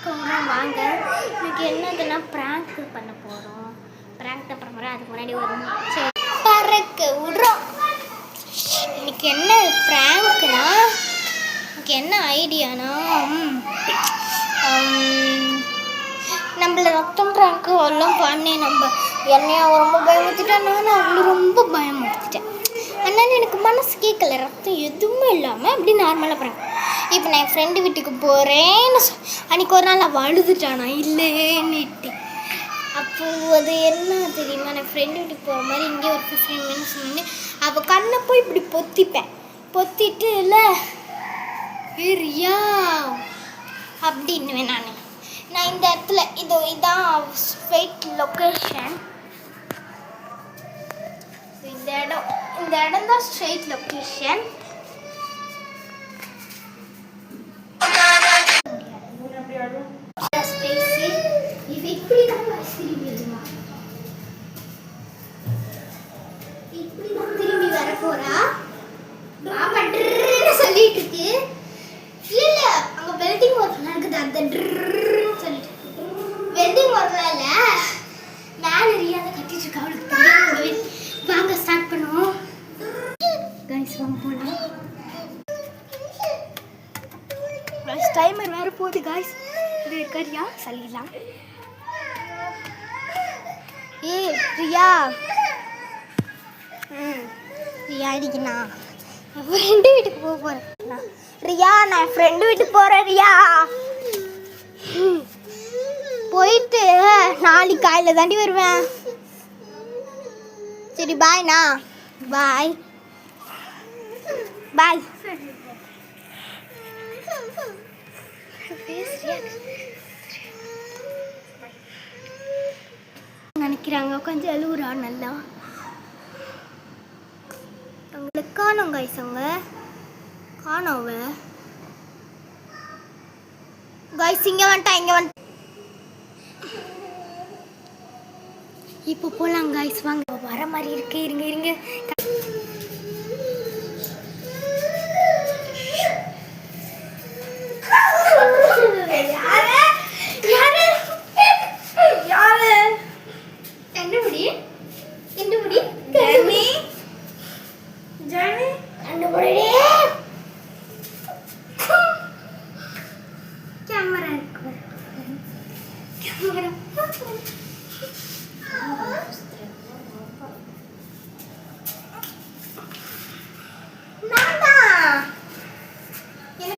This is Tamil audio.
வணக்கங்க வாங்க. இன்னைக்கு என்னதுன்னா ப்ராங்க் பண்ண போகிறோம். ப்ராங்க் தான் பண்ண போகிறோம். அதுக்கு முன்னாடி ஒரு பறக்க விடுறோம். இன்னைக்கு என்ன ப்ராங்க்னா, இன்னைக்கு என்ன ஐடியானா, நம்மள ரத்தம் ப்ராங்க்கு எல்லாம் பண்ணி நம்ம என்னைய ரொம்ப பயமுறுத்திட்டேன். நான் அவளை ரொம்ப பயமுறுத்திட்டேன். அதனால எனக்கு மனசு கேட்கல. ரத்தம் எதுவுமே இல்லாமல் அப்படி நார்மலாக ப்ராங்க். இப்போ நான் என் ஃப்ரெண்டு வீட்டுக்கு போகிறேன்னு அன்றைக்கி ஒரு நாள் நான் அழுதுட்டானா இல்லைன்னுட்டு. அப்போது அது என்ன தெரியுமா, நான் ஃப்ரெண்டு வீட்டுக்கு போகிற மாதிரி இங்கே ஒரு 15 மினிட்ஸ் நின்று அப்போ கண்ணை போய் இப்படி பொத்திட்டு இல்லை ரியா அப்படின்னுவேன். நான் இந்த இடத்துல இதான் ஸ்ட்ரெயிட் லொக்கேஷன். இந்த இடம் தான் ஸ்ட்ரெயிட் லொக்கேஷன். இது இப்படி தான் திரும்பி வர போறா. சொல்லிட்டு இருக்கு. இல்ல அங்க வெல்டிங் ஒர்க் நடக்குது. அந்த சொல்லிட்டு வெல்டிங் ஒர்க்ல இல்ல மேல ரியாத கட்டிட்டு இருக்கா. அவளுக்கு தெரியும். வாங்க ஸ்டார்ட் பண்ணுவோம். கைஸ் வாங்க போலாம். டைமர் வேற போகுது கைஸ். இது கரியா சொல்லிடலாம். ரியா ரியா இன்னைக்கு நான் ஃப்ரெண்டு வீட்டுக்கு போக போகிறேன். ரியா நான் ஃப்ரெண்டு வீட்டுக்கு போகிறேன். ரியா போயிட்டு நாளைக்கு காலையில் தாண்டி வருவேன். சரி பாய்ண்ணா. பாய் பாய். நினைக்கிறாங்க கொஞ்சம் அழுவுறா. நல்லா அவங்களுக்கு காணோம் கைஸ். அவங்க காணோம் கைஸ். இங்கே வந்துட்டா. இப்போ போகலாம் கைஸ் வாங்க. வர மாதிரி இருக்கு. இருங்க கேமரா இருக்கு.